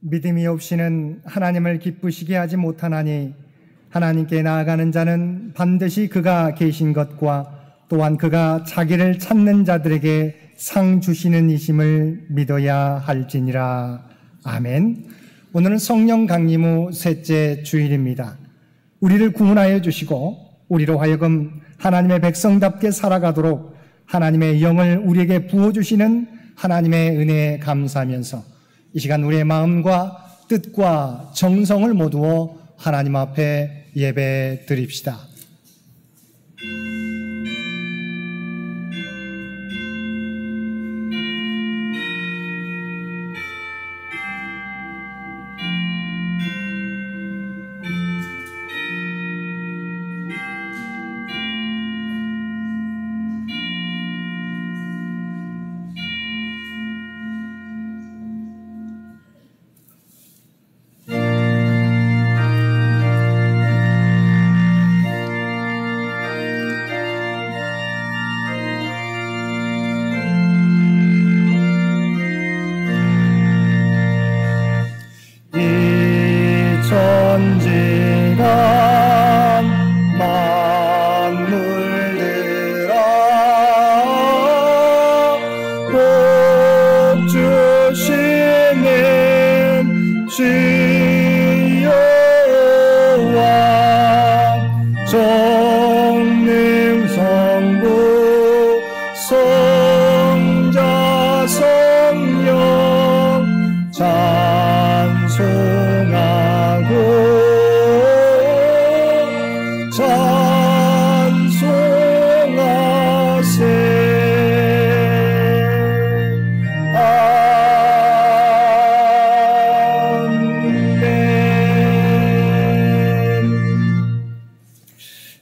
믿음이 없이는 하나님을 기쁘시게 하지 못하나니 하나님께 나아가는 자는 반드시 그가 계신 것과 또한 그가 자기를 찾는 자들에게 상 주시는 이심을 믿어야 할지니라. 아멘. 오늘은 성령 강림 후 셋째 주일입니다. 우리를 구원하여 주시고 우리로 하여금 하나님의 백성답게 살아가도록 하나님의 영을 우리에게 부어주시는 하나님의 은혜에 감사하면서 이 시간 우리의 마음과 뜻과 정성을 모두어 하나님 앞에 예배 드립시다.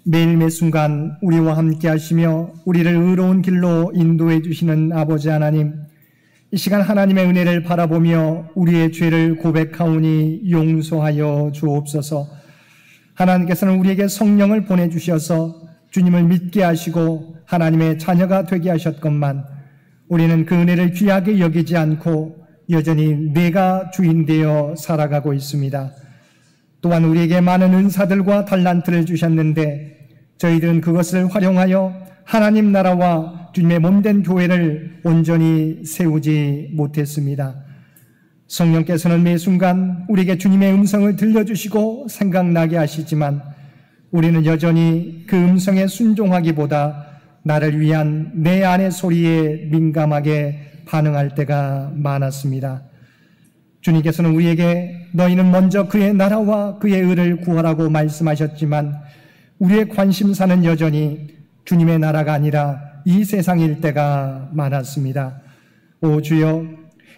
매일 매순간 우리와 함께 하시며 우리를 의로운 길로 인도해 주시는 아버지 하나님, 이 시간 하나님의 은혜를 바라보며 우리의 죄를 고백하오니 용서하여 주옵소서. 하나님께서는 우리에게 성령을 보내주셔서 주님을 믿게 하시고 하나님의 자녀가 되게 하셨건만 우리는 그 은혜를 귀하게 여기지 않고 여전히 내가 주인 되어 살아가고 있습니다. 또한 우리에게 많은 은사들과 달란트를 주셨는데 저희들은 그것을 활용하여 하나님 나라와 주님의 몸된 교회를 온전히 세우지 못했습니다. 성령께서는 매 순간 우리에게 주님의 음성을 들려주시고 생각나게 하시지만 우리는 여전히 그 음성에 순종하기보다 나를 위한 내 안의 소리에 민감하게 반응할 때가 많았습니다. 주님께서는 우리에게 너희는 먼저 그의 나라와 그의 의를 구하라고 말씀하셨지만 우리의 관심사는 여전히 주님의 나라가 아니라 이 세상일 때가 많았습니다. 오 주여,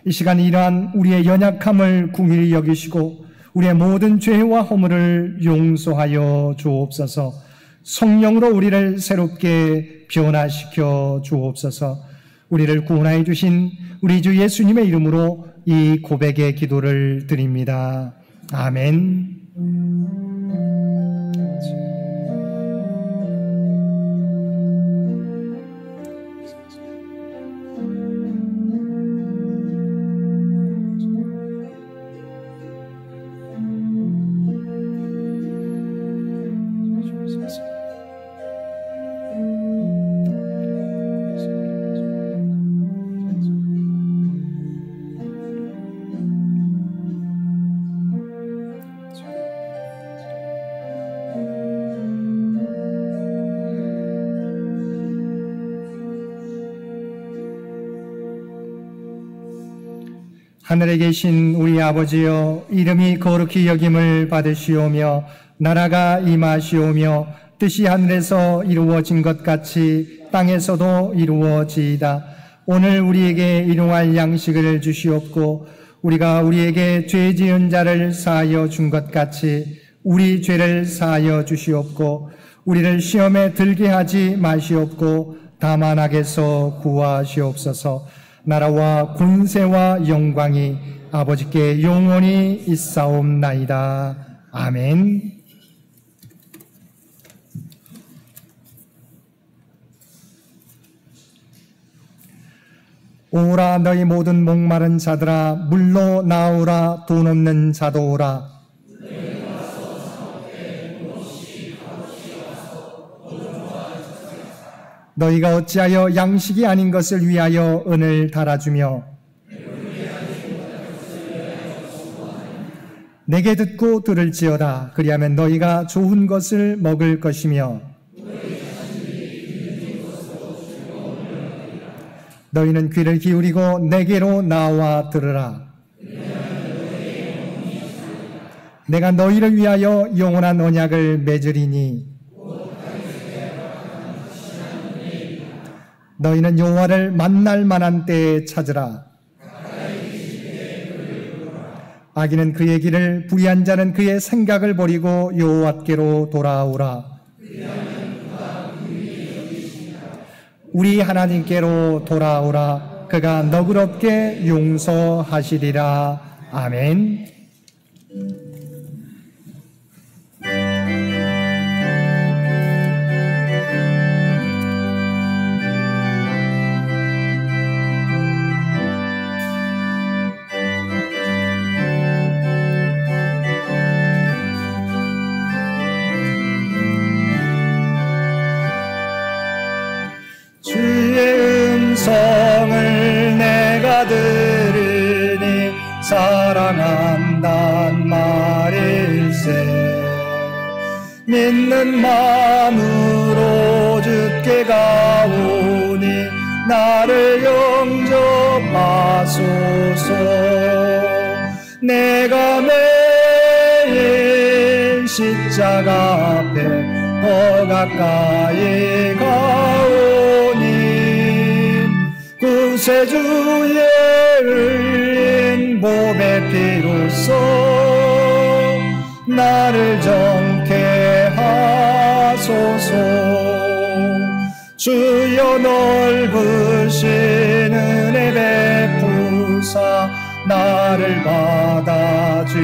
이 시간 이러한 우리의 연약함을 긍휼히 여기시고 우리의 모든 죄와 허물을 용서하여 주옵소서. 성령으로 우리를 새롭게 변화시켜 주옵소서. 우리를 구원하여 주신 우리 주 예수님의 이름으로 이 고백의 기도를 드립니다. 아멘. 하늘에 계신 우리 아버지여, 이름이 거룩히 여김을 받으시오며 나라가 임하시오며 뜻이 하늘에서 이루어진 것 같이 땅에서도 이루어지이다. 오늘 우리에게 일용할 양식을 주시옵고 우리가 우리에게 죄 지은 자를 사하여 준 것 같이 우리 죄를 사하여 주시옵고 우리를 시험에 들게 하지 마시옵고 다만 악에서 구하시옵소서. 나라와 권세와 영광이 아버지께 영원히 있사옵나이다. 아멘. 오라 너희 모든 목마른 자들아 물로 나오라 돈 없는 자도 오라. 너희가 어찌하여 양식이 아닌 것을 위하여 은을 달아주며 내게 듣고 들을지어다. 그리하면 너희가 좋은 것을 먹을 것이며 너희는 귀를 기울이고 내게로 나와 들으라. 내가 너희를 위하여 영원한 언약을 맺으리니 너희는 여호와를 만날 만한 때에 찾으라. 악인은 그의 길을, 불의한 자는 그의 생각을 버리고 여호와께로 돌아오라. 우리 하나님께로 돌아오라. 그가 너그럽게 용서하시리라. 아멘. 성을 내가 들으니 사랑한단 말일세. 믿는 마음으로 주께 가오니 나를 영접하소서. 내가 매일 십자가 앞에 더 가까이 가오니 구세주의 흘린 몸의 피로써 나를 정케 하소서. 주여 넓으신 은혜 베푸사 나를 받아주시고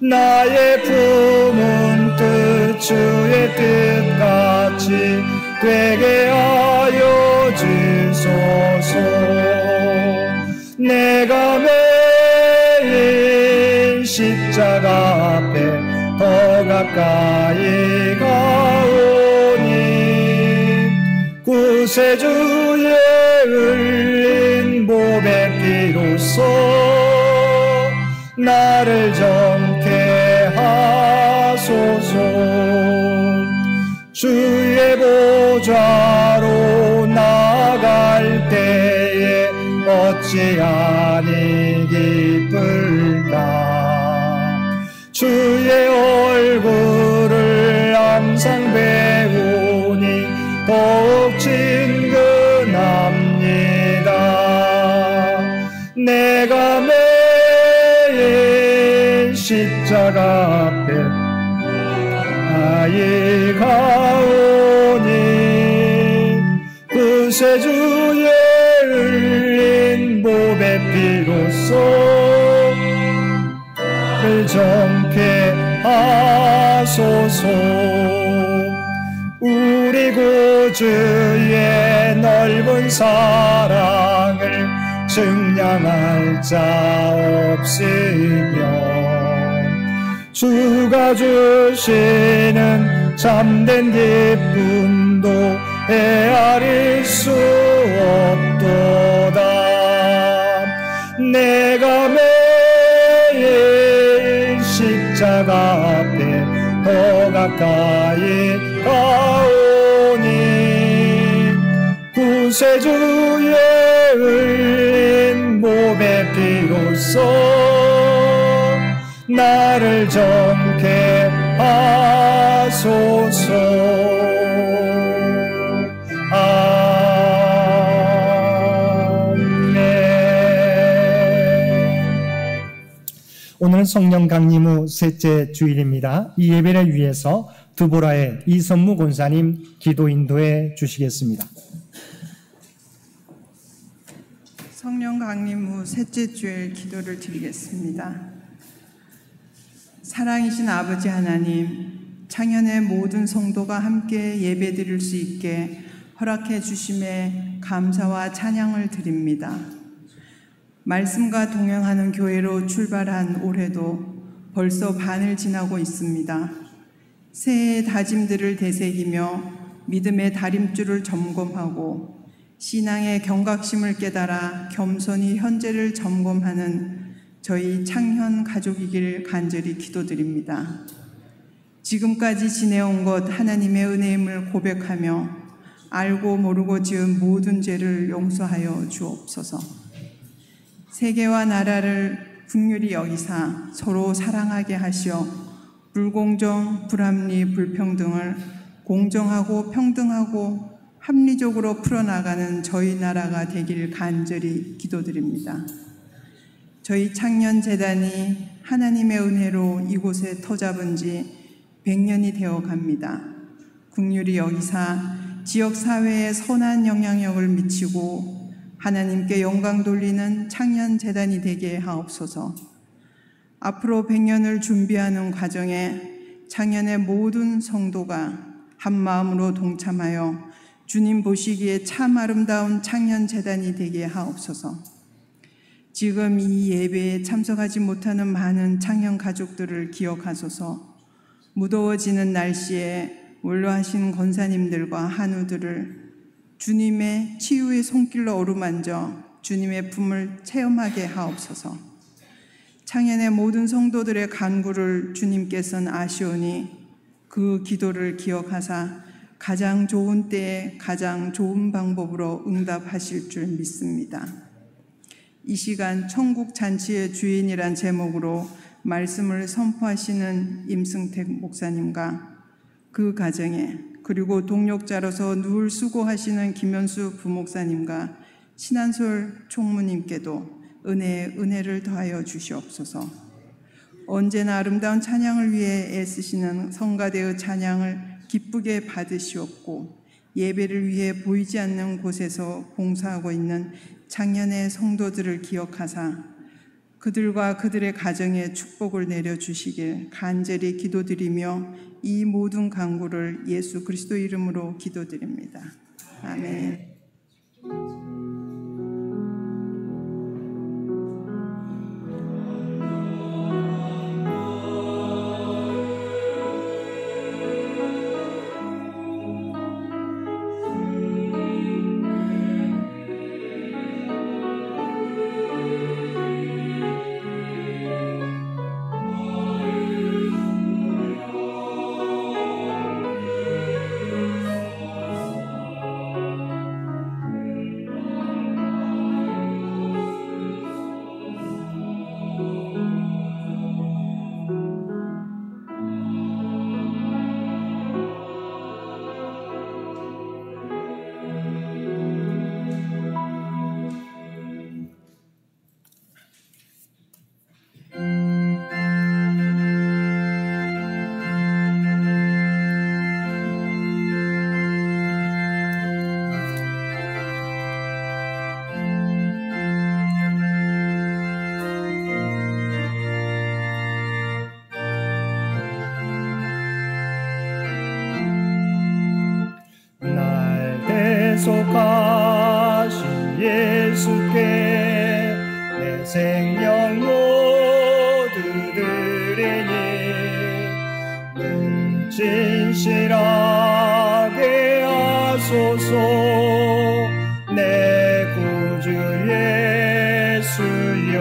나의 품은 뜻 주의 뜻같이 되게 하여 주소서. 내가 매일 십자가 앞에 더 가까이 가오니 구세주의 흘린 몸의 피로써 나를 정케 하소서. 주의 보좌로 나아갈 때에 어찌하니 기쁠까. 주의 얼굴을 항상 배우니 더욱 친근합니다. 내가 매일 십자가 앞에 가까이 가오니 구세주의 흘린 몸의 피로써 나를 정케 하소서. 우리 구주의 넓은 사랑을 증량할 자 없으며 주가 주시는 참된 기쁨도 헤아릴 수 없도다. 내가 매일 십자가 앞에 더 가까이 가오니 구세주의 흘린 몸의 피로써 나를 정케 하소서. 오늘은 성령 강림 후 셋째 주일입니다. 이 예배를 위해서 드보라의 이선무 권사님 기도 인도해 주시겠습니다. 성령 강림 후 셋째 주일 기도를 드리겠습니다. 사랑이신 아버지 하나님, 창현의 모든 성도가 함께 예배드릴 수 있게 허락해 주심에 감사와 찬양을 드립니다. 말씀과 동행하는 교회로 출발한 올해도 벌써 반을 지나고 있습니다. 새해의 다짐들을 되새기며 믿음의 다림줄을 점검하고 신앙의 경각심을 깨달아 겸손히 현재를 점검하는 저희 창현 가족이길 간절히 기도드립니다. 지금까지 지내온 것 하나님의 은혜임을 고백하며 알고 모르고 지은 모든 죄를 용서하여 주옵소서. 세계와 나라를 긍휼히 여기사 서로 사랑하게 하시어 불공정, 불합리, 불평등을 공정하고 평등하고 합리적으로 풀어나가는 저희 나라가 되길 간절히 기도드립니다. 저희 창년재단이 하나님의 은혜로 이곳에 터잡은 지 100년이 되어 갑니다. 긍휼히 여기사 지역사회에 선한 영향력을 미치고 하나님께 영광 돌리는 창년재단이 되게 하옵소서. 앞으로 100년을 준비하는 과정에 창년의 모든 성도가 한 마음으로 동참하여 주님 보시기에 참 아름다운 창년재단이 되게 하옵소서. 지금 이 예배에 참석하지 못하는 많은 창년 가족들을 기억하소서. 무더워지는 날씨에 원로하신 권사님들과 한우들을 주님의 치유의 손길로 어루만져 주님의 품을 체험하게 하옵소서. 창현의 모든 성도들의 간구를 주님께서는 아시오니 그 기도를 기억하사 가장 좋은 때에 가장 좋은 방법으로 응답하실 줄 믿습니다. 이 시간 천국 잔치의 주인이란 제목으로 말씀을 선포하시는 임승택 목사님과 그 가정에, 그리고 동역자로서 늘 수고하시는 김현수 부목사님과 신한솔 총무님께도 은혜를 더하여 주시옵소서. 언제나 아름다운 찬양을 위해 애쓰시는 성가대의 찬양을 기쁘게 받으시옵고 예배를 위해 보이지 않는 곳에서 봉사하고 있는 창년의 성도들을 기억하사 그들과 그들의 가정에 축복을 내려주시길 간절히 기도드리며 이 모든 간구를 예수 그리스도 이름으로 기도드립니다. 아멘. 속하신 예수께 내 생명 모두 드리니 늘 진실하게 하소서. 내 구주 예수여,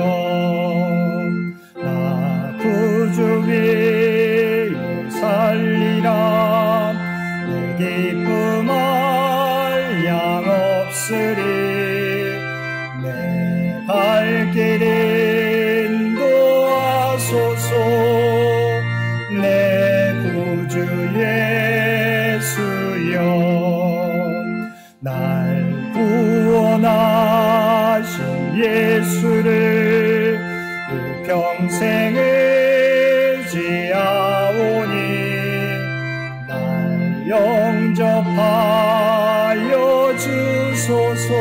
나 구주 위에 살리라. 내 기쁨 내 갈 길 인도하소서. 내 구주 예수여, 날 구원하신 예수를 그 평생 의지하오니 날 영접하여 주소서.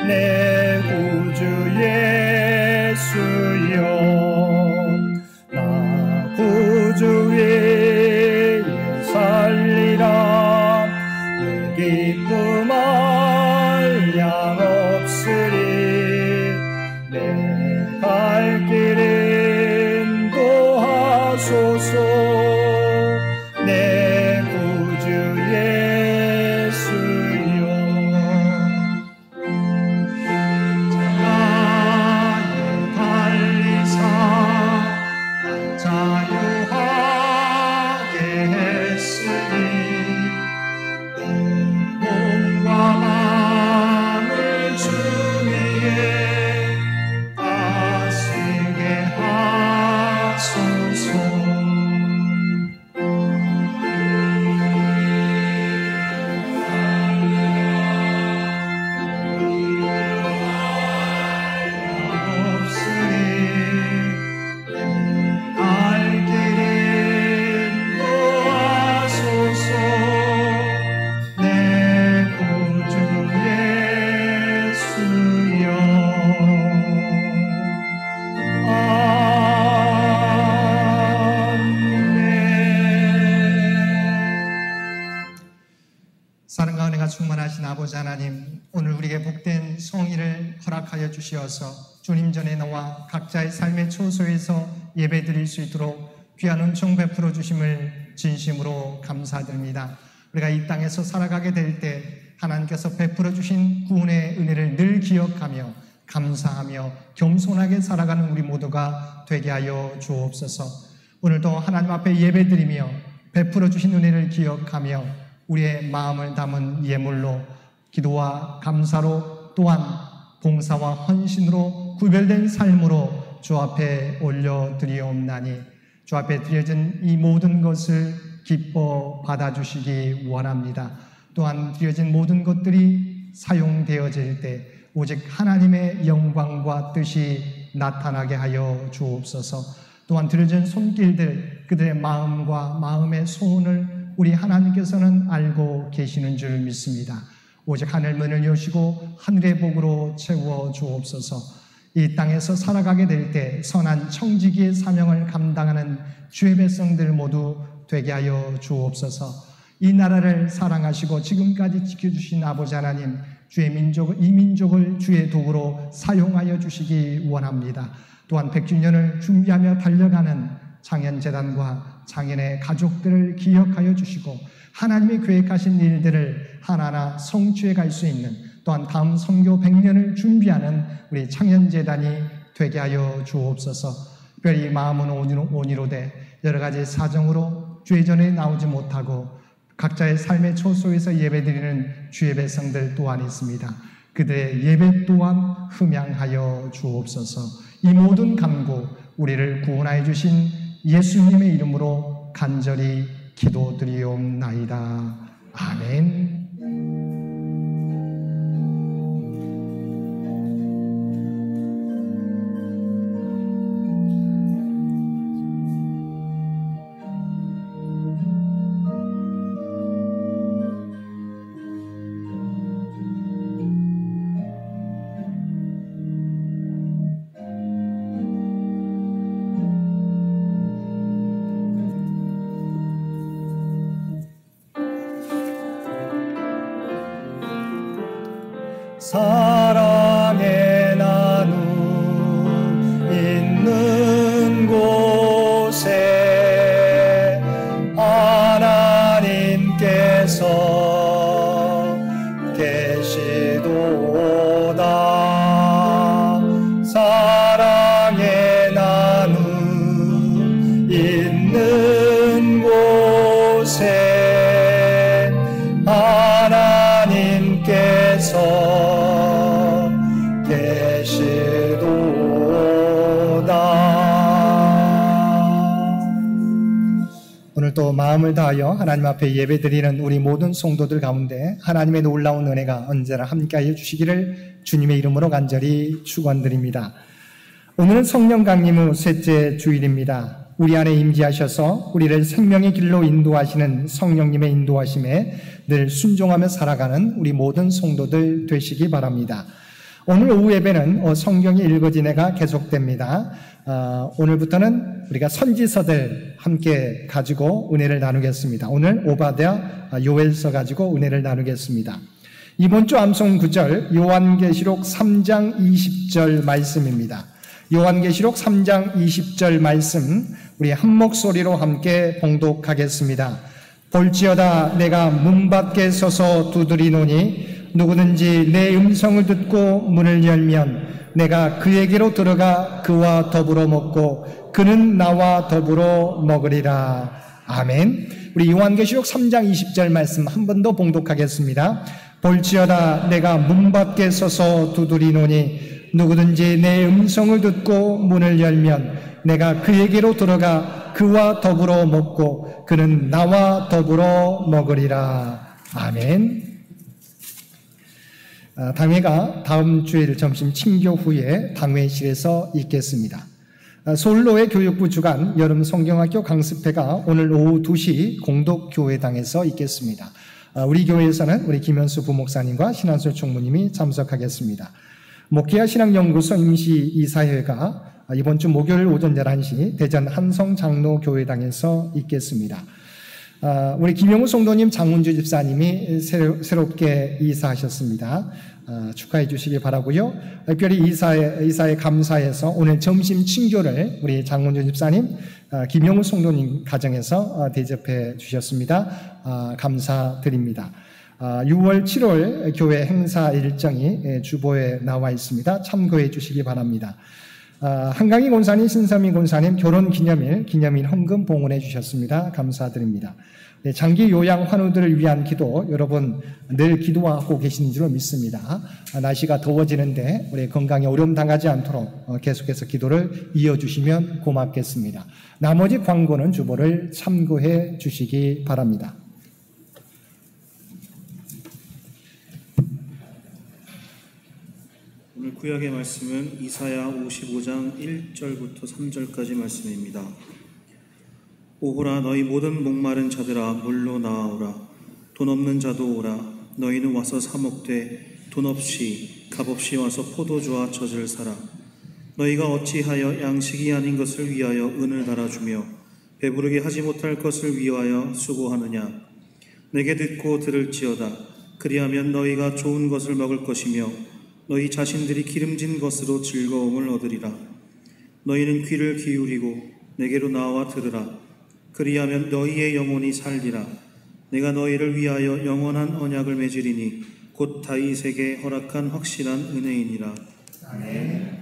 내 구주 예수여, 나 구주 위에 살리라. 내 기쁨 내 구주 예수여. 자에 달리사 날 자유하게 했으니 내 몸과 마음을 주 위에 다스게 하소서. 없으니 알 길을 인도하소서. 내 구주 예수여. 사랑과 은혜가 충만하신 아버지 하나님, 오늘 우리에게 복된 성의를 허락하여 주시어서 주님 전에 나와 각자의 삶의 초소에서 예배드릴 수 있도록 귀한 은총 베풀어 주심을 진심으로 감사드립니다. 우리가 이 땅에서 살아가게 될 때 하나님께서 베풀어 주신 구원의 은혜를 늘 기억하며 감사하며 겸손하게 살아가는 우리 모두가 되게 하여 주옵소서. 오늘도 하나님 앞에 예배드리며 베풀어 주신 은혜를 기억하며 우리의 마음을 담은 예물로 기도와 감사로 또한 봉사와 헌신으로 구별된 삶으로 주 앞에 올려드리옵나니 주 앞에 드려진 이 모든 것을 기뻐 받아주시기 원합니다. 또한 드려진 모든 것들이 사용되어질 때 오직 하나님의 영광과 뜻이 나타나게 하여 주옵소서. 또한 드려진 손길들, 그들의 마음과 마음의 소원을 우리 하나님께서는 알고 계시는 줄 믿습니다. 오직 하늘 문을 여시고 하늘의 복으로 채워 주옵소서. 이 땅에서 살아가게 될 때 선한 청지기의 사명을 감당하는 주의 백성들 모두 되게 하여 주옵소서. 이 나라를 사랑하시고 지금까지 지켜주신 아버지 하나님, 이 민족을 주의 도구로 사용하여 주시기 원합니다. 또한 100주년을 준비하며 달려가는 창현재단과 창현의 가족들을 기억하여 주시고 하나님이 계획하신 일들을 하나하나 성취해 갈 수 있는, 또한 다음 선교 100년을 준비하는 우리 창현재단이 되게 하여 주옵소서. 특별히 마음은 온이로되 여러 가지 사정으로 주의 전에 나오지 못하고 각자의 삶의 초소에서 예배드리는 주의 백성들 또한 있습니다. 그들의 예배 또한 흠양하여 주옵소서. 이 모든 간구 우리를 구원하여 주신 예수님의 이름으로 간절히 기도드리옵나이다. 아멘. 사랑의 나눔 있는 곳에 하나님께서 계시도다. 사랑의 나눔 있는 곳에 하나님께서 오늘 또 마음을 다하여 하나님 앞에 예배드리는 우리 모든 성도들 가운데 하나님의 놀라운 은혜가 언제나 함께하여 주시기를 주님의 이름으로 간절히 축원드립니다. 오늘은 성령 강림 후 셋째 주일입니다. 우리 안에 임재하셔서 우리를 생명의 길로 인도하시는 성령님의 인도하심에 늘 순종하며 살아가는 우리 모든 성도들 되시기 바랍니다. 오늘 오후 예배는 성경이 읽어진 해가 계속됩니다. 오늘부터는 우리가 선지서들 함께 가지고 은혜를 나누겠습니다. 오늘 오바댜 요엘서 가지고 은혜를 나누겠습니다. 이번 주 암송 구절 요한계시록 3장 20절 말씀입니다. 요한계시록 3장 20절 말씀 우리 한 목소리로 함께 봉독하겠습니다. 볼지어다 내가 문 밖에 서서 두드리노니 누구든지 내 음성을 듣고 문을 열면 내가 그에게로 들어가 그와 더불어 먹고 그는 나와 더불어 먹으리라. 아멘. 우리 요한계시록 3장 20절 말씀 한 번 더 봉독하겠습니다. 볼지어다 내가 문 밖에 서서 두드리노니 누구든지 내 음성을 듣고 문을 열면 내가 그에게로 들어가 그와 더불어 먹고 그는 나와 더불어 먹으리라. 아멘. 당회가 다음 주일 점심 친교 후에 당회실에서 있겠습니다. 서울로의 교육부 주관 여름 성경학교 강습회가 오늘 오후 2시 공덕교회당에서 있겠습니다. 우리 교회에서는 우리 김현수 부목사님과 신한솔 총무님이 참석하겠습니다. 목회와 신앙연구소 임시이사회가 이번 주 목요일 오전 11시 대전 한성장로교회당에서 있겠습니다. 우리 김영우 성도님, 장문주 집사님이 새롭게 이사하셨습니다. 축하해 주시기 바라고요. 특별히 이사에 감사해서 오늘 점심 친교를 우리 장문주 집사님, 김영우 성도님 가정에서 대접해 주셨습니다. 감사드립니다. 6월, 7월 교회 행사 일정이 주보에 나와 있습니다. 참고해 주시기 바랍니다. 한강희 권사님, 신서민 권사님 결혼기념일 헌금 봉헌해 주셨습니다. 감사드립니다. 네, 장기 요양 환우들을 위한 기도 여러분 늘 기도하고 계신 줄 믿습니다. 날씨가 더워지는데 우리 건강에 어려움 당하지 않도록 계속해서 기도를 이어주시면 고맙겠습니다. 나머지 광고는 주보를 참고해 주시기 바랍니다. 오늘 구약의 말씀은 이사야 55장 1절부터 3절까지 말씀입니다. 오호라 너희 모든 목마른 자들아 물로 나아오라. 돈 없는 자도 오라. 너희는 와서 사 먹되 돈 없이 값없이 와서 포도주와 젖을 사라. 너희가 어찌하여 양식이 아닌 것을 위하여 은을 달아주며 배부르게 하지 못할 것을 위하여 수고하느냐. 내게 듣고 들을지어다. 그리하면 너희가 좋은 것을 먹을 것이며 너희 자신들이 기름진 것으로 즐거움을 얻으리라. 너희는 귀를 기울이고 내게로 나와 들으라. 그리하면 너희의 영혼이 살리라. 내가 너희를 위하여 영원한 언약을 맺으리니 곧 다윗에게 허락한 확실한 은혜이니라. 아멘.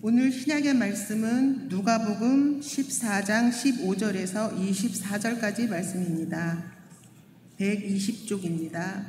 오늘 신약의 말씀은 누가복음 14장 15절에서 24절까지 말씀입니다. 120쪽입니다.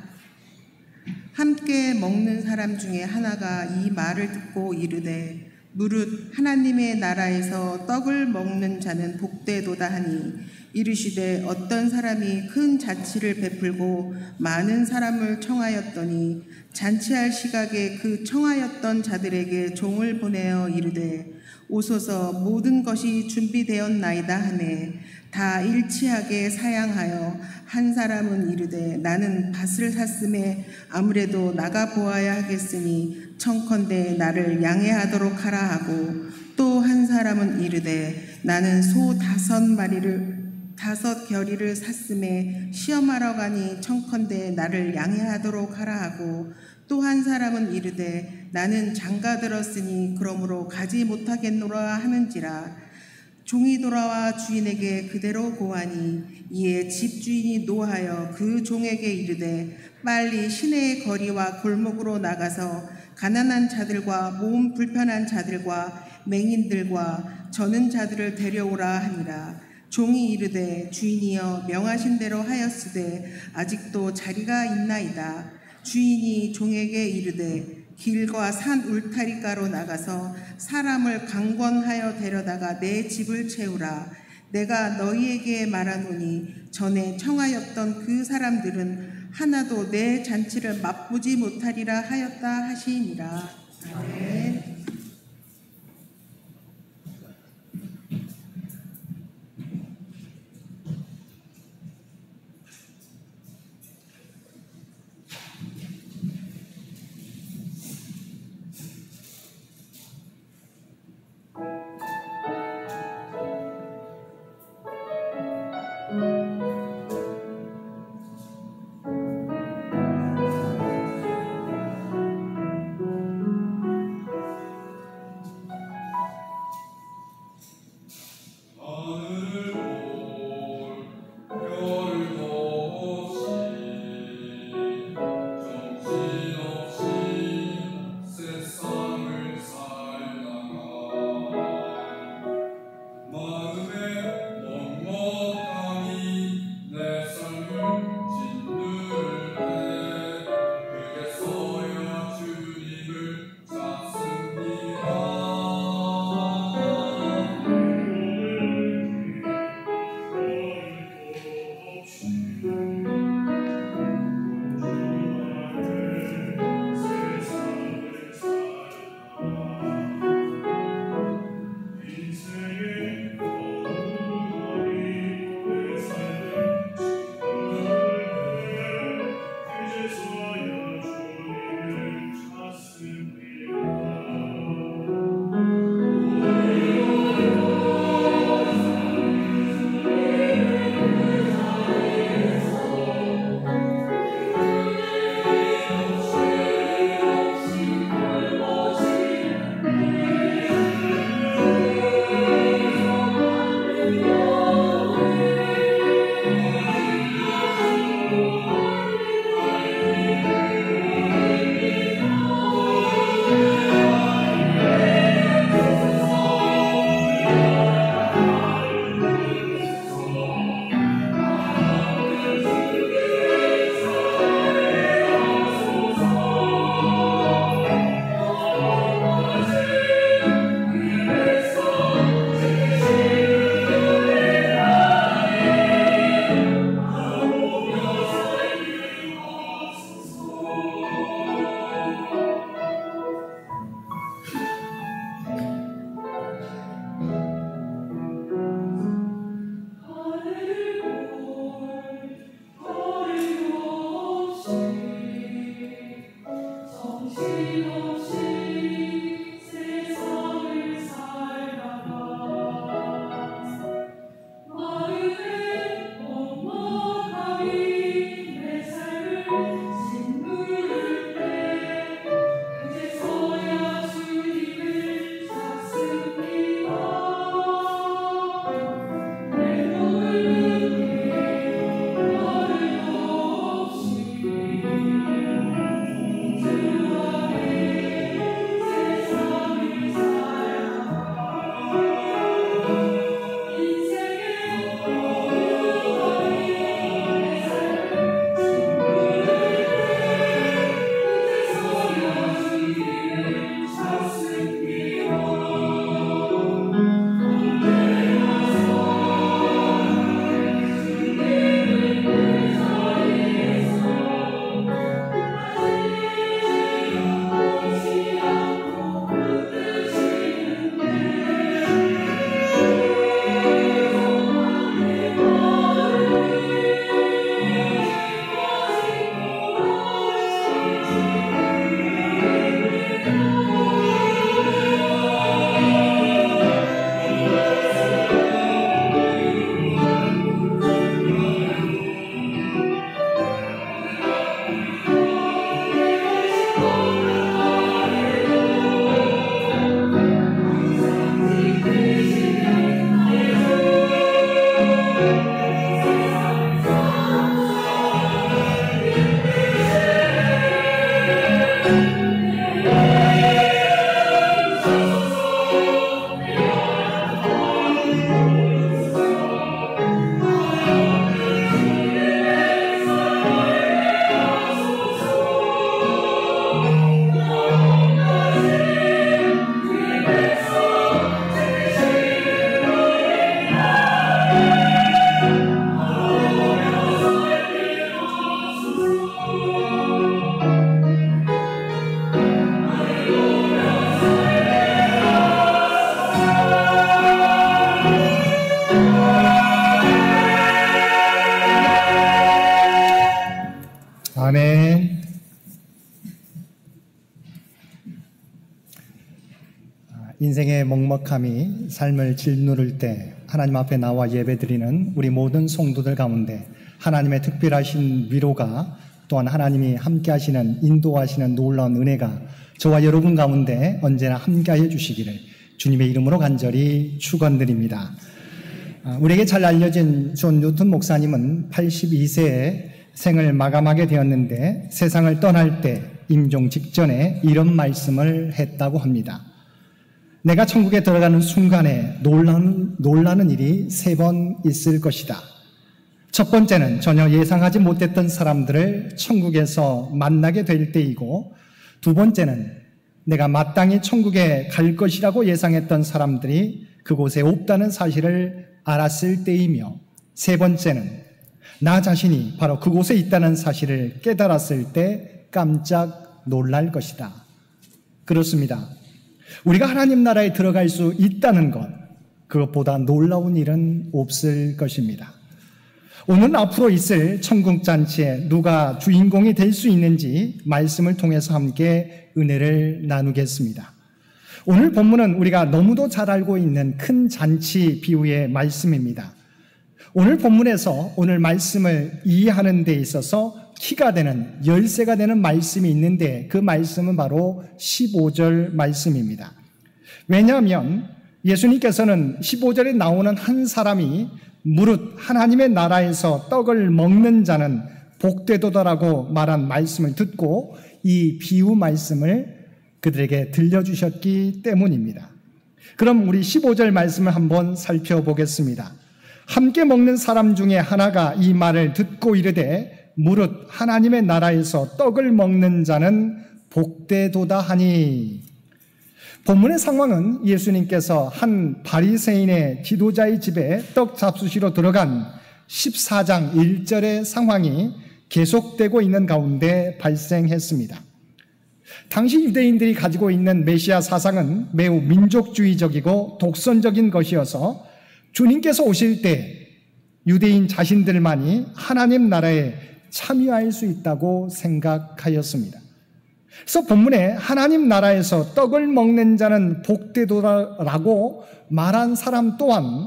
함께 먹는 사람 중에 하나가 이 말을 듣고 이르되 무릇 하나님의 나라에서 떡을 먹는 자는 복되도다 하니 이르시되 어떤 사람이 큰 잔치를 베풀고 많은 사람을 청하였더니 잔치할 시각에 그 청하였던 자들에게 종을 보내어 이르되 오소서 모든 것이 준비되었나이다 하매 다 일치하게 사양하여 한 사람은 이르되 나는 밭을 샀음에 아무래도 나가 보아야 하겠으니 청컨대 나를 양해하도록 하라 하고 또 한 사람은 이르되 나는 소 5 겨리를 샀음에 시험하러 가니 청컨대 나를 양해하도록 하라 하고 또 한 사람은 이르되 나는 장가 들었으니 그러므로 가지 못하겠노라 하는지라. 종이 돌아와 주인에게 그대로 고하니 이에 집주인이 노하여 그 종에게 이르되 빨리 시내의 거리와 골목으로 나가서 가난한 자들과 몸 불편한 자들과 맹인들과 저는 자들을 데려오라 하니라. 종이 이르되 주인이여 명하신 대로 하였으되 아직도 자리가 있나이다. 주인이 종에게 이르되 길과 산 울타리가로 나가서 사람을 강권하여 데려다가 내 집을 채우라. 내가 너희에게 말하노니 전에 청하였던 그 사람들은 하나도 내 잔치를 맛보지 못하리라 하였다 하시니라. 아멘. 인생의 먹먹함이 삶을 짓누를 때 하나님 앞에 나와 예배드리는 우리 모든 성도들 가운데 하나님의 특별하신 위로가, 또한 하나님이 함께 하시는, 인도하시는 놀라운 은혜가 저와 여러분 가운데 언제나 함께해 주시기를 주님의 이름으로 간절히 축원드립니다. 우리에게 잘 알려진 존 뉴턴 목사님은 82세에 생을 마감하게 되었는데 세상을 떠날 때 임종 직전에 이런 말씀을 했다고 합니다. 내가 천국에 들어가는 순간에 놀라는 일이 3번 있을 것이다. 첫 번째는 전혀 예상하지 못했던 사람들을 천국에서 만나게 될 때이고, 두 번째는 내가 마땅히 천국에 갈 것이라고 예상했던 사람들이 그곳에 없다는 사실을 알았을 때이며, 세 번째는 나 자신이 바로 그곳에 있다는 사실을 깨달았을 때 깜짝 놀랄 것이다. 그렇습니다. 우리가 하나님 나라에 들어갈 수 있다는 것, 그것보다 놀라운 일은 없을 것입니다. 오늘 앞으로 있을 천국잔치에 누가 주인공이 될 수 있는지 말씀을 통해서 함께 은혜를 나누겠습니다. 오늘 본문은 우리가 너무도 잘 알고 있는 큰 잔치 비유의 말씀입니다. 오늘 본문에서 오늘 말씀을 이해하는 데 있어서 키가 되는, 열쇠가 되는 말씀이 있는데 그 말씀은 바로 15절 말씀입니다. 왜냐하면 예수님께서는 15절에 나오는 한 사람이 무릇 하나님의 나라에서 떡을 먹는 자는 복되도다라고 말한 말씀을 듣고 이 비유 말씀을 그들에게 들려주셨기 때문입니다. 그럼 우리 15절 말씀을 한번 살펴보겠습니다. 함께 먹는 사람 중에 하나가 이 말을 듣고 이르되 무릇 하나님의 나라에서 떡을 먹는 자는 복되도다 하니. 본문의 상황은 예수님께서 한 바리새인의 지도자의 집에 떡 잡수시러 들어간 14장 1절의 상황이 계속되고 있는 가운데 발생했습니다. 당시 유대인들이 가지고 있는 메시아 사상은 매우 민족주의적이고 독선적인 것이어서 주님께서 오실 때 유대인 자신들만이 하나님 나라에 참여할 수 있다고 생각하였습니다. 그래서 본문에 하나님 나라에서 떡을 먹는 자는 복되도다라고 말한 사람 또한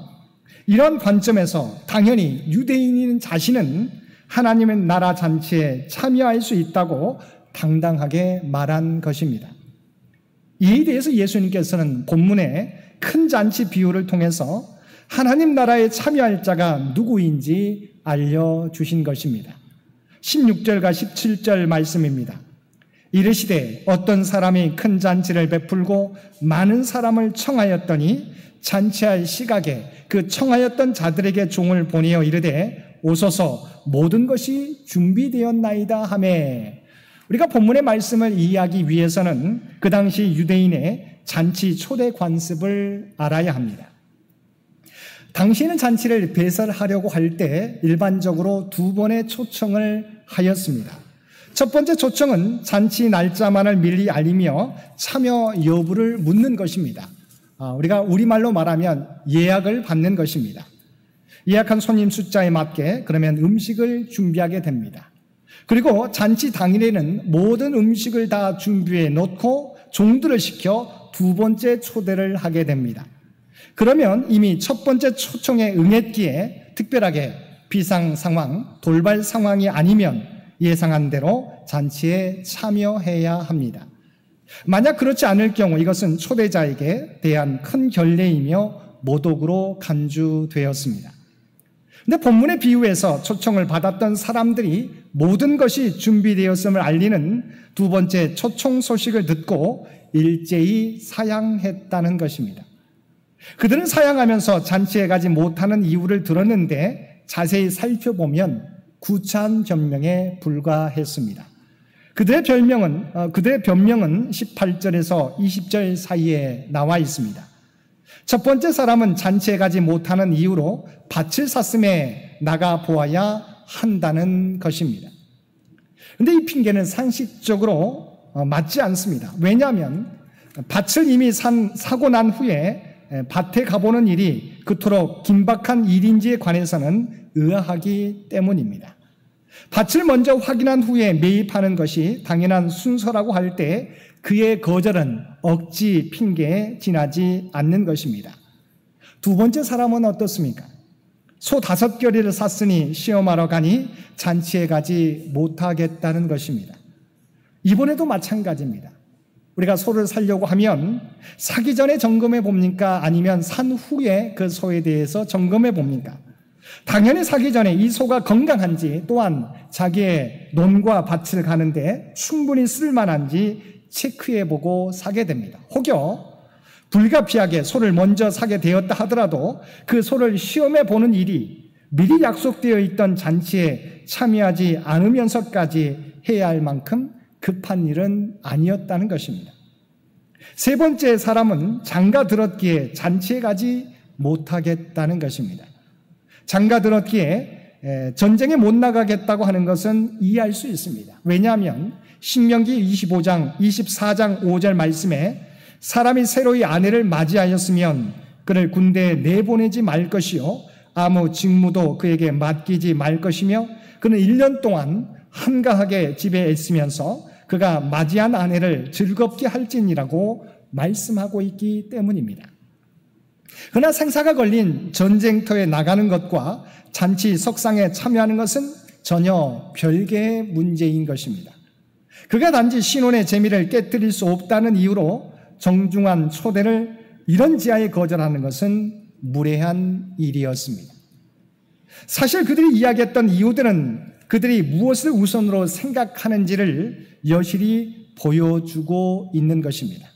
이런 관점에서 당연히 유대인인 자신은 하나님의 나라 잔치에 참여할 수 있다고 당당하게 말한 것입니다. 이에 대해서 예수님께서는 본문에 큰 잔치 비유를 통해서 하나님 나라에 참여할 자가 누구인지 알려주신 것입니다. 16절과 17절 말씀입니다. 이르시되 어떤 사람이 큰 잔치를 베풀고 많은 사람을 청하였더니 잔치할 시각에 그 청하였던 자들에게 종을 보내어 이르되 오소서 모든 것이 준비되었나이다 하매. 우리가 본문의 말씀을 이해하기 위해서는 그 당시 유대인의 잔치 초대 관습을 알아야 합니다. 당시에는 잔치를 배설하려고 할 때 일반적으로 2번의 초청을 하였습니다. 첫 번째 초청은 잔치 날짜만을 미리 알리며 참여 여부를 묻는 것입니다. 우리가 우리말로 말하면 예약을 받는 것입니다. 예약한 손님 숫자에 맞게 그러면 음식을 준비하게 됩니다. 그리고 잔치 당일에는 모든 음식을 다 준비해 놓고 종들을 시켜 2번째 초대를 하게 됩니다. 그러면 이미 첫 번째 초청에 응했기에 특별하게 비상 상황, 돌발 상황이 아니면 예상한 대로 잔치에 참여해야 합니다. 만약 그렇지 않을 경우 이것은 초대자에게 대한 큰 결례이며 모독으로 간주되었습니다. 근데 본문의 비유에서 초청을 받았던 사람들이 모든 것이 준비되었음을 알리는 2번째 초청 소식을 듣고 일제히 사양했다는 것입니다. 그들은 사양하면서 잔치에 가지 못하는 이유를 들었는데 자세히 살펴보면 구차한 변명에 불과했습니다. 그들의 변명은 18절에서 20절 사이에 나와 있습니다. 첫 번째 사람은 잔치에 가지 못하는 이유로 밭을 샀음에 나가 보아야 한다는 것입니다. 그런데 이 핑계는 상식적으로 맞지 않습니다. 왜냐하면 밭을 이미 사고 난 후에 밭에 가보는 일이 그토록 긴박한 일인지에 관해서는 의아하기 때문입니다. 밭을 먼저 확인한 후에 매입하는 것이 당연한 순서라고 할 때 그의 거절은 억지 핑계에 지나지 않는 것입니다. 두 번째 사람은 어떻습니까? 소 5겨리를 샀으니 시험하러 가니 잔치에 가지 못하겠다는 것입니다. 이번에도 마찬가지입니다. 우리가 소를 사려고 하면 사기 전에 점검해 봅니까? 아니면 산 후에 그 소에 대해서 점검해 봅니까? 당연히 사기 전에 이 소가 건강한지, 또한 자기의 논과 밭을 가는데 충분히 쓸만한지 체크해 보고 사게 됩니다. 혹여 불가피하게 소를 먼저 사게 되었다 하더라도 그 소를 시험해 보는 일이 미리 약속되어 있던 잔치에 참여하지 않으면서까지 해야 할 만큼 급한 일은 아니었다는 것입니다. 세 번째 사람은 장가 들었기에 잔치에 가지 못하겠다는 것입니다. 장가 들었기에 전쟁에 못 나가겠다고 하는 것은 이해할 수 있습니다. 왜냐하면 신명기 25장, 24장 5절 말씀에 사람이 새로이 아내를 맞이하였으면 그를 군대에 내보내지 말 것이요 아무 직무도 그에게 맡기지 말 것이며 그는 1년 동안 한가하게 집에 있으면서 그가 맞이한 아내를 즐겁게 할지니라고 말씀하고 있기 때문입니다. 그러나 생사가 걸린 전쟁터에 나가는 것과 잔치 석상에 참여하는 것은 전혀 별개의 문제인 것입니다. 그가 단지 신혼의 재미를 깨뜨릴 수 없다는 이유로 정중한 초대를 이런 지하에 거절하는 것은 무례한 일이었습니다. 사실 그들이 이야기했던 이유들은 그들이 무엇을 우선으로 생각하는지를 여실히 보여주고 있는 것입니다.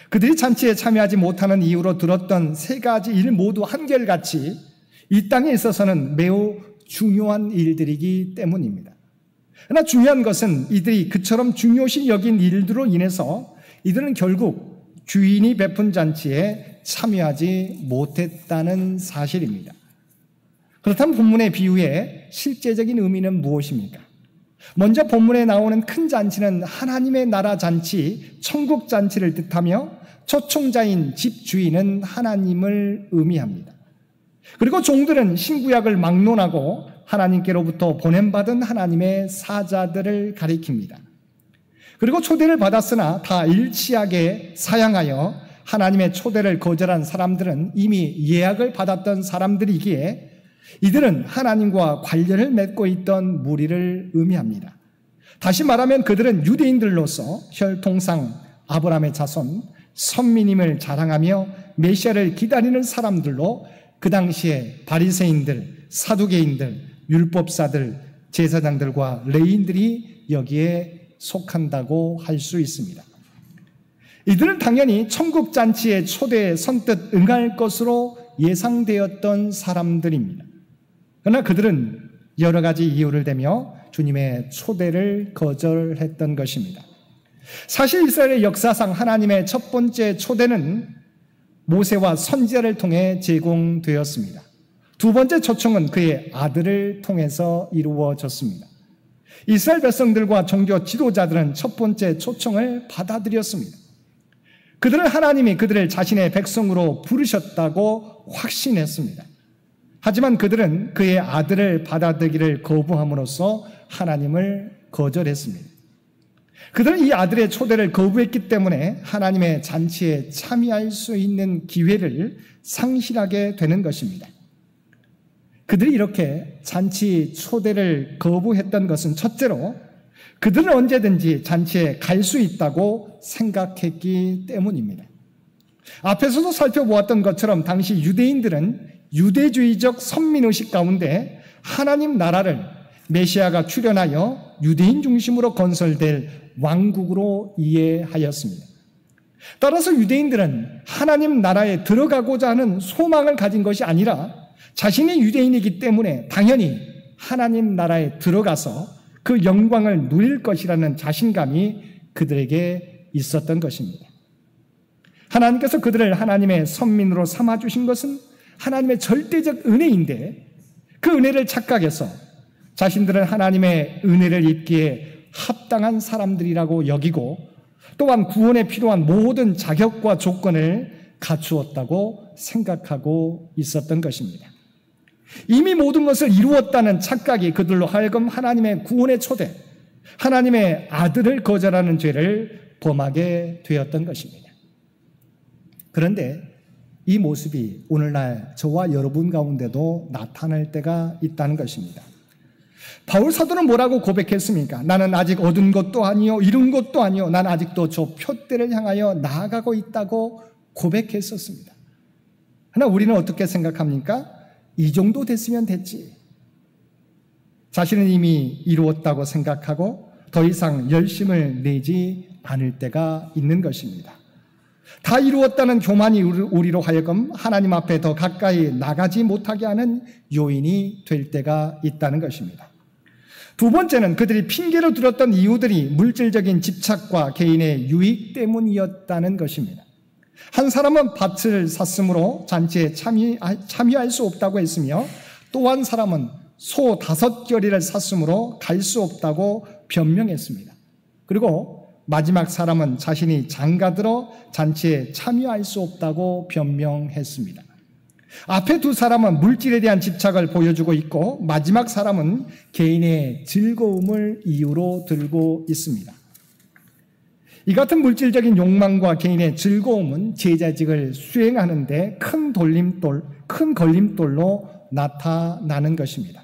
그들이 잔치에 참여하지 못하는 이유로 들었던 세 가지 일 모두 한결같이 이 땅에 있어서는 매우 중요한 일들이기 때문입니다. 그러나 중요한 것은 이들이 그처럼 중요시 여긴 일들로 인해서 이들은 결국 주인이 베푼 잔치에 참여하지 못했다는 사실입니다. 그렇다면 본문의 비유의 실제적인 의미는 무엇입니까? 먼저 본문에 나오는 큰 잔치는 하나님의 나라 잔치, 천국 잔치를 뜻하며 초청자인 집주인은 하나님을 의미합니다. 그리고 종들은 신구약을 막론하고 하나님께로부터 보냄받은 하나님의 사자들을 가리킵니다. 그리고 초대를 받았으나 다 일치하게 사양하여 하나님의 초대를 거절한 사람들은 이미 예약을 받았던 사람들이기에 이들은 하나님과 관련을 맺고 있던 무리를 의미합니다. 다시 말하면 그들은 유대인들로서 혈통상 아브라함의 자손, 선민임을 자랑하며 메시아를 기다리는 사람들로 그 당시에 바리새인들, 사두개인들, 율법사들, 제사장들과 레위인들이 여기에 속한다고 할 수 있습니다. 이들은 당연히 천국잔치의 초대에 선뜻 응할 것으로 예상되었던 사람들입니다. 그러나 그들은 여러 가지 이유를 대며 주님의 초대를 거절했던 것입니다. 사실 이스라엘의 역사상 하나님의 첫 번째 초대는 모세와 선지자를 통해 제공되었습니다. 두 번째 초청은 그의 아들을 통해서 이루어졌습니다. 이스라엘 백성들과 종교 지도자들은 첫 번째 초청을 받아들였습니다. 그들은 하나님이 그들을 자신의 백성으로 부르셨다고 확신했습니다. 하지만 그들은 그의 아들을 받아들이기를 거부함으로써 하나님을 거절했습니다. 그들은 이 아들의 초대를 거부했기 때문에 하나님의 잔치에 참여할 수 있는 기회를 상실하게 되는 것입니다. 그들이 이렇게 잔치 초대를 거부했던 것은 첫째로 그들은 언제든지 잔치에 갈 수 있다고 생각했기 때문입니다. 앞에서도 살펴보았던 것처럼 당시 유대인들은 유대주의적 선민의식 가운데 하나님 나라를 메시아가 출현하여 유대인 중심으로 건설될 왕국으로 이해하였습니다. 따라서 유대인들은 하나님 나라에 들어가고자 하는 소망을 가진 것이 아니라 자신이 유대인이기 때문에 당연히 하나님 나라에 들어가서 그 영광을 누릴 것이라는 자신감이 그들에게 있었던 것입니다. 하나님께서 그들을 하나님의 선민으로 삼아주신 것은 하나님의 절대적 은혜인데 그 은혜를 착각해서 자신들은 하나님의 은혜를 입기에 합당한 사람들이라고 여기고 또한 구원에 필요한 모든 자격과 조건을 갖추었다고 생각하고 있었던 것입니다. 이미 모든 것을 이루었다는 착각이 그들로 하여금 하나님의 구원의 초대, 하나님의 아들을 거절하는 죄를 범하게 되었던 것입니다. 그런데 이 모습이 오늘날 저와 여러분 가운데도 나타날 때가 있다는 것입니다. 바울 사도는 뭐라고 고백했습니까? 나는 아직 얻은 것도 아니요, 이룬 것도 아니요, 난 아직도 저 표대를 향하여 나아가고 있다고 고백했었습니다. 그러나 우리는 어떻게 생각합니까? 이 정도 됐으면 됐지. 자신은 이미 이루었다고 생각하고 더 이상 열심을 내지 않을 때가 있는 것입니다. 다 이루었다는 교만이 우리로 하여금 하나님 앞에 더 가까이 나가지 못하게 하는 요인이 될 때가 있다는 것입니다. 두 번째는 그들이 핑계로 들었던 이유들이 물질적인 집착과 개인의 유익 때문이었다는 것입니다. 한 사람은 밭을 샀으므로 잔치에 참여할 수 없다고 했으며 또 한 사람은 소 5겨리를 샀으므로 갈 수 없다고 변명했습니다. 그리고 마지막 사람은 자신이 장가들어 잔치에 참여할 수 없다고 변명했습니다. 앞에 두 사람은 물질에 대한 집착을 보여주고 있고 마지막 사람은 개인의 즐거움을 이유로 들고 있습니다. 이 같은 물질적인 욕망과 개인의 즐거움은 제자직을 수행하는 데 큰 걸림돌로 나타나는 것입니다.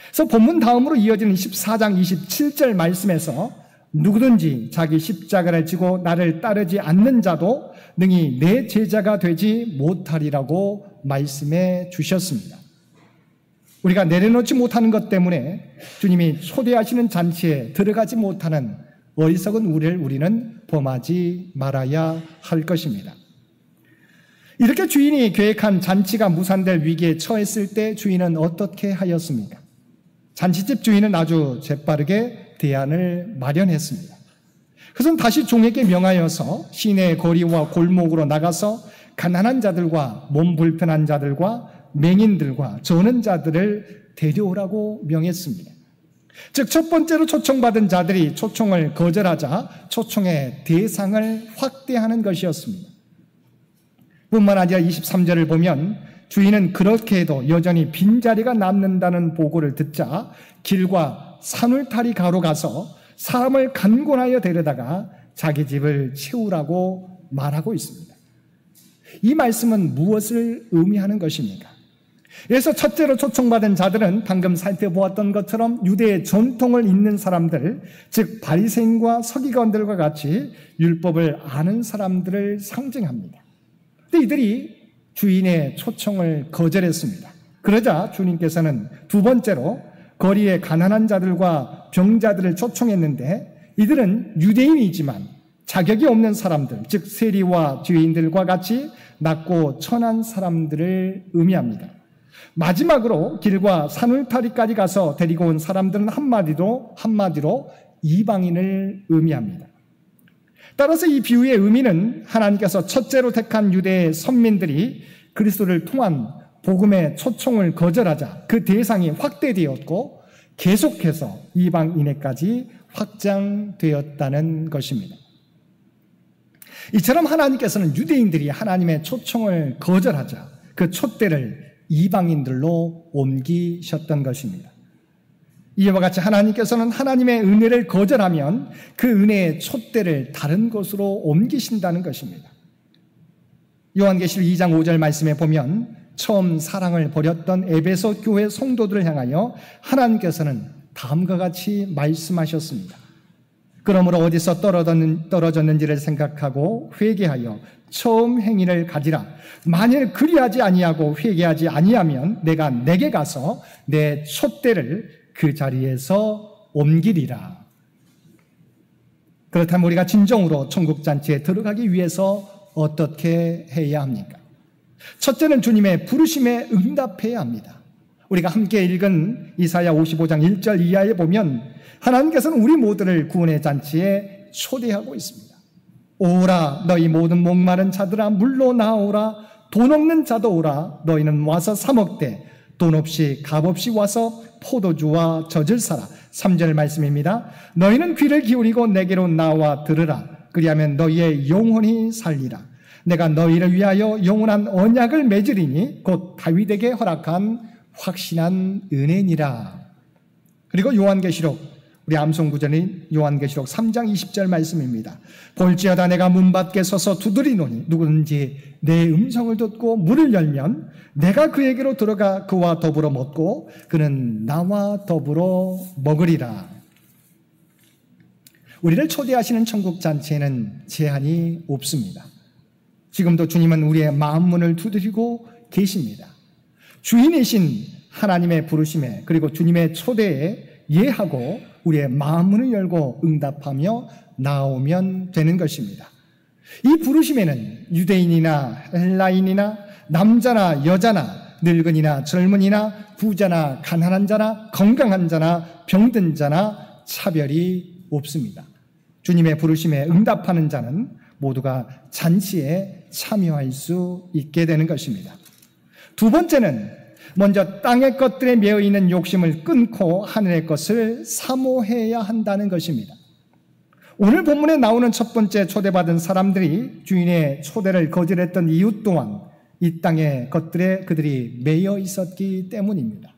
그래서 본문 다음으로 이어지는 14장 27절 말씀에서 누구든지 자기 십자가를 지고 나를 따르지 않는 자도 능히 내 제자가 되지 못하리라고 말씀해 주셨습니다. 우리가 내려놓지 못하는 것 때문에 주님이 초대하시는 잔치에 들어가지 못하는 어리석은 우리는 범하지 말아야 할 것입니다. 이렇게 주인이 계획한 잔치가 무산될 위기에 처했을 때 주인은 어떻게 하였습니까? 잔치집 주인은 아주 재빠르게 대안을 마련했습니다. 그것은 다시 종에게 명하여서 시내 거리와 골목으로 나가서 가난한 자들과 몸 불편한 자들과 맹인들과 저는 자들을 데려오라고 명했습니다. 즉 첫 번째로 초청받은 자들이 초청을 거절하자 초청의 대상을 확대하는 것이었습니다. 뿐만 아니라 23절을 보면 주인은 그렇게 해도 여전히 빈자리가 남는다는 보고를 듣자 길과 산울타리 가로 가서 사람을 간곤하여 데려다가 자기 집을 채우라고 말하고 있습니다. 이 말씀은 무엇을 의미하는 것입니까? 그래서 첫째로 초청받은 자들은 방금 살펴보았던 것처럼 유대의 전통을 잇는 사람들, 즉 바리새인과 서기관들과 같이 율법을 아는 사람들을 상징합니다. 근데 이들이 주인의 초청을 거절했습니다. 그러자 주님께서는 두 번째로 거리의 가난한 자들과 병자들을 초청했는데 이들은 유대인이지만 자격이 없는 사람들, 즉 세리와 죄인들과 같이 낮고 천한 사람들을 의미합니다. 마지막으로 길과 산울타리까지 가서 데리고 온 사람들은 한마디로 이방인을 의미합니다. 따라서 이 비유의 의미는 하나님께서 첫째로 택한 유대의 선민들이 그리스도를 통한 복음의 초청을 거절하자 그 대상이 확대되었고 계속해서 이방인에까지 확장되었다는 것입니다. 이처럼 하나님께서는 유대인들이 하나님의 초청을 거절하자 그 촛대를 이방인들로 옮기셨던 것입니다. 이와 같이 하나님께서는 하나님의 은혜를 거절하면 그 은혜의 촛대를 다른 곳으로 옮기신다는 것입니다. 요한계시록 2장 5절 말씀에 보면 처음 사랑을 버렸던 에베소 교회 성도들을 향하여 하나님께서는 다음과 같이 말씀하셨습니다. 그러므로 어디서 떨어졌는지를 생각하고 회개하여 처음 행위를 가지라. 만일 그리하지 아니하고 회개하지 아니하면 내가 내게 가서 내 촛대를 그 자리에서 옮기리라. 그렇다면 우리가 진정으로 천국잔치에 들어가기 위해서 어떻게 해야 합니까? 첫째는 주님의 부르심에 응답해야 합니다. 우리가 함께 읽은 이사야 55장 1절 이하에 보면 하나님께서는 우리 모두를 구원의 잔치에 초대하고 있습니다. 오라 너희 모든 목마른 자들아 물로 나오라. 돈 없는 자도 오라. 너희는 와서 사 먹되 돈 없이 값 없이 와서 포도주와 젖을 사라. 3절 말씀입니다. 너희는 귀를 기울이고 내게로 나와 들으라. 그리하면 너희의 영혼이 살리라. 내가 너희를 위하여 영원한 언약을 맺으리니 곧 다윗에게 허락한 확신한 은혜니라. 그리고 요한계시록, 우리 암송 구절인 요한계시록 3장 20절 말씀입니다. 볼지어다 내가 문 밖에 서서 두드리노니 누구든지 내 음성을 듣고 문을 열면 내가 그에게로 들어가 그와 더불어 먹고 그는 나와 더불어 먹으리라. 우리를 초대하시는 천국 잔치에는 제한이 없습니다. 지금도 주님은 우리의 마음 문을 두드리고 계십니다. 주인이신 하나님의 부르심에 그리고 주님의 초대에 예하고 우리의 마음 문을 열고 응답하며 나오면 되는 것입니다. 이 부르심에는 유대인이나 헬라인이나 남자나 여자나 늙은이나 젊은이나 부자나 가난한 자나 건강한 자나 병든 자나 차별이 없습니다. 주님의 부르심에 응답하는 자는 모두가 잔치에 참여할 수 있게 되는 것입니다. 두 번째는 먼저 땅의 것들에 매여 있는 욕심을 끊고 하늘의 것을 사모해야 한다는 것입니다. 오늘 본문에 나오는 첫 번째 초대받은 사람들이 주인의 초대를 거절했던 이유 또한 이 땅의 것들에 그들이 매여 있었기 때문입니다.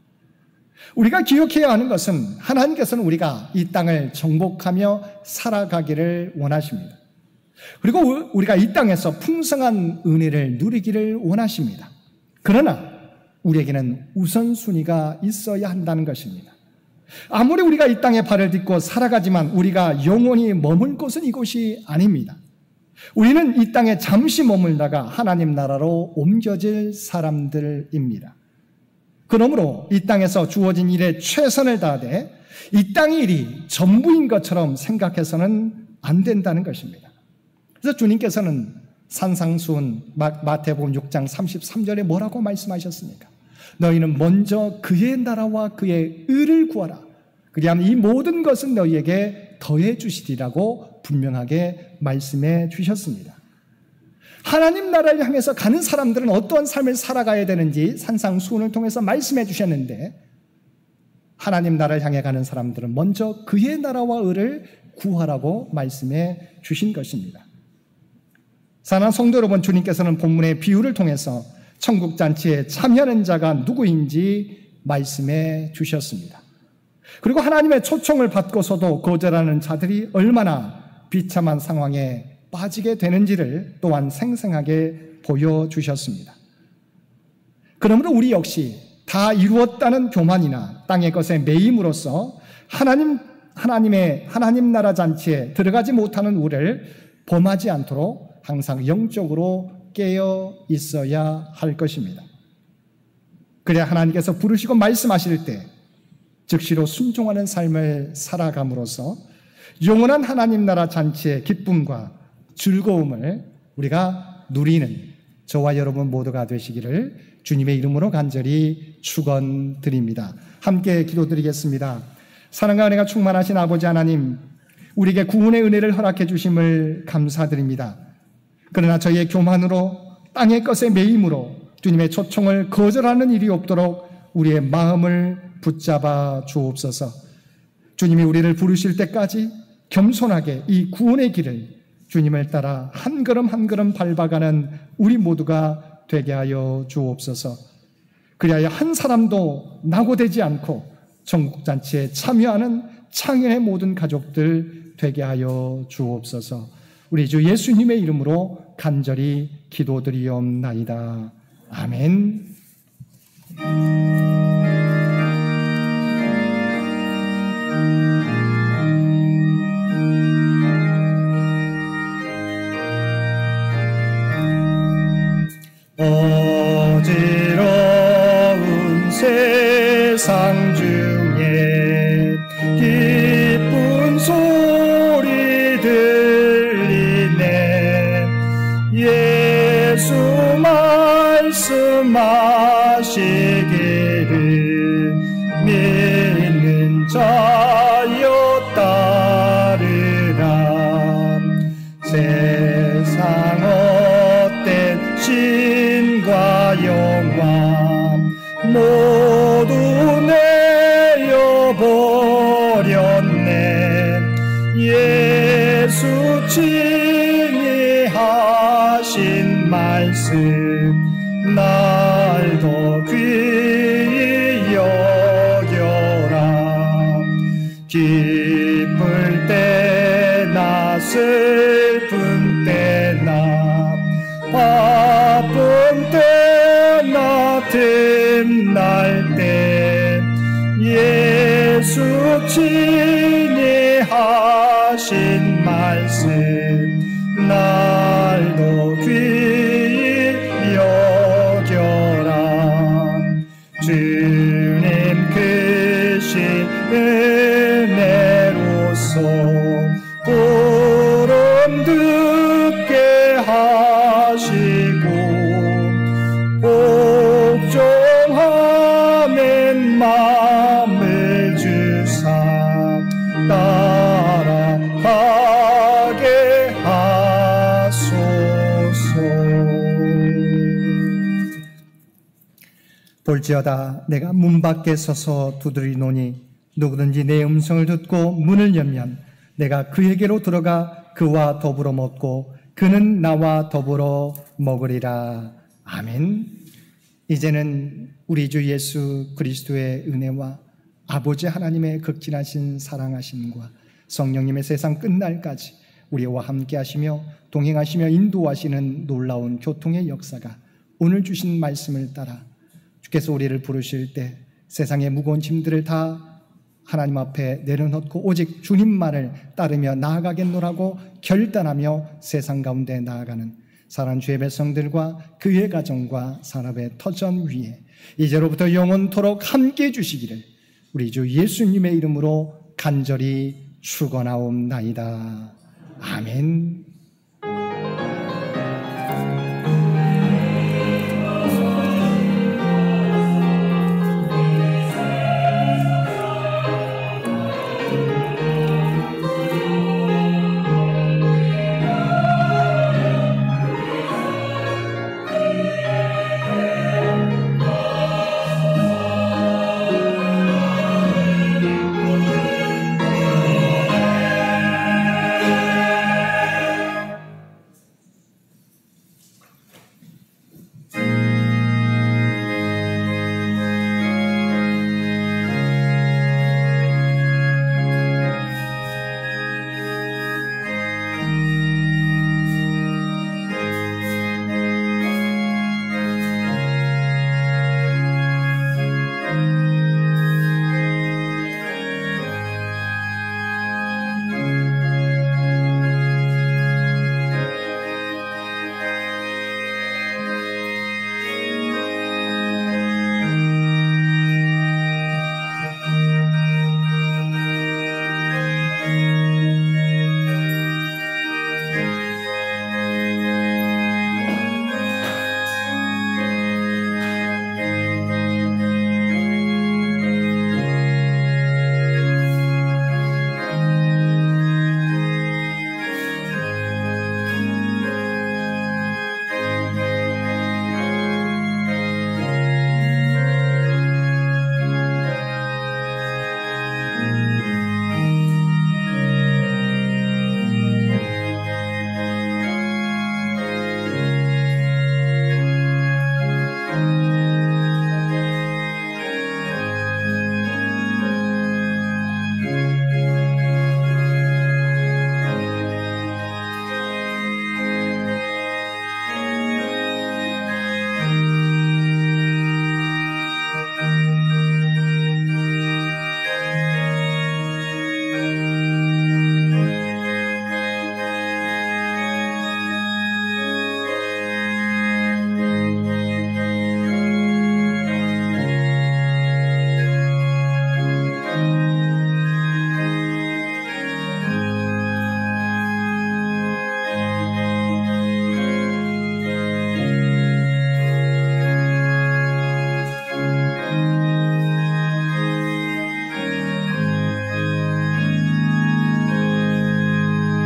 우리가 기억해야 하는 것은 하나님께서는 우리가 이 땅을 정복하며 살아가기를 원하십니다. 그리고 우리가 이 땅에서 풍성한 은혜를 누리기를 원하십니다. 그러나 우리에게는 우선순위가 있어야 한다는 것입니다. 아무리 우리가 이 땅에 발을 딛고 살아가지만 우리가 영원히 머물 곳은 이곳이 아닙니다. 우리는 이 땅에 잠시 머물다가 하나님 나라로 옮겨질 사람들입니다. 그러므로 이 땅에서 주어진 일에 최선을 다하되 이 땅의 일이 전부인 것처럼 생각해서는 안 된다는 것입니다. 그래서 주님께서는 산상수훈 마태복음 6장 33절에 뭐라고 말씀하셨습니까? 너희는 먼저 그의 나라와 그의 의를 구하라. 그리하면 이 모든 것은 너희에게 더해 주시리라고 분명하게 말씀해 주셨습니다. 하나님 나라를 향해서 가는 사람들은 어떠한 삶을 살아가야 되는지 산상수훈을 통해서 말씀해 주셨는데 하나님 나라를 향해 가는 사람들은 먼저 그의 나라와 의를 구하라고 말씀해 주신 것입니다. 사랑하는 성도 여러분, 주님께서는 본문의 비유를 통해서 천국잔치에 참여하는 자가 누구인지 말씀해 주셨습니다. 그리고 하나님의 초청을 받고서도 거절하는 자들이 얼마나 비참한 상황에 빠지게 되는지를 또한 생생하게 보여주셨습니다. 그러므로 우리 역시 다 이루었다는 교만이나 땅의 것에 매임으로써 하나님 나라 잔치에 들어가지 못하는 우리를 범하지 않도록 항상 영적으로 깨어 있어야 할 것입니다. 그래야 하나님께서 부르시고 말씀하실 때 즉시로 순종하는 삶을 살아감으로써 영원한 하나님 나라 잔치의 기쁨과 즐거움을 우리가 누리는 저와 여러분 모두가 되시기를 주님의 이름으로 간절히 축원드립니다. 함께 기도드리겠습니다. 사랑과 은혜가 충만하신 아버지 하나님, 우리에게 구원의 은혜를 허락해 주심을 감사드립니다. 그러나 저희의 교만으로 땅의 것에 매임으로 주님의 초청을 거절하는 일이 없도록 우리의 마음을 붙잡아 주옵소서. 주님이 우리를 부르실 때까지 겸손하게 이 구원의 길을 주님을 따라 한 걸음 한 걸음 밟아가는 우리 모두가 되게 하여 주옵소서. 그리하여 한 사람도 낙오되지 않고 천국잔치에 참여하는 창현의 모든 가족들 되게 하여 주옵소서. 우리 주 예수님의 이름으로 간절히 기도드리옵나이다. 아멘. 어지러운 세상 중에 기쁜 소리 들리네. 예수 말씀하시기를 믿는 자여 따르라. 세상 헛된 신과 영광 모두 내어버렸네. 예수 친히 하신 말씀 날 더 귀히 슬픈 때나 바쁜 때나 틈날 때 예수 친히 하신 말씀 날도 귀히 여겨라. 주님 크신 은혜로서 보름 듣게 하시고 복종하는 마음을 주사 따라가게 하소서. 볼지어다 내가 문 밖에 서서 두드리노니 누구든지 내 음성을 듣고 문을 열면 내가 그에게로 들어가 그와 더불어 먹고 그는 나와 더불어 먹으리라. 아멘. 이제는 우리 주 예수 그리스도의 은혜와 아버지 하나님의 극진하신 사랑하심과 성령님의 세상 끝날까지 우리와 함께 하시며 동행하시며 인도하시는 놀라운 교통의 역사가 오늘 주신 말씀을 따라 주께서 우리를 부르실 때 세상의 무거운 짐들을 다 하나님 앞에 내려놓고 오직 주님만을 따르며 나아가겠노라고 결단하며 세상 가운데 나아가는 사랑하는 주의 백성들과 그의 가정과 산업의 터전 위에 이제로부터 영원토록 함께 해주시기를 우리 주 예수님의 이름으로 간절히 축원하옵나이다. 아멘.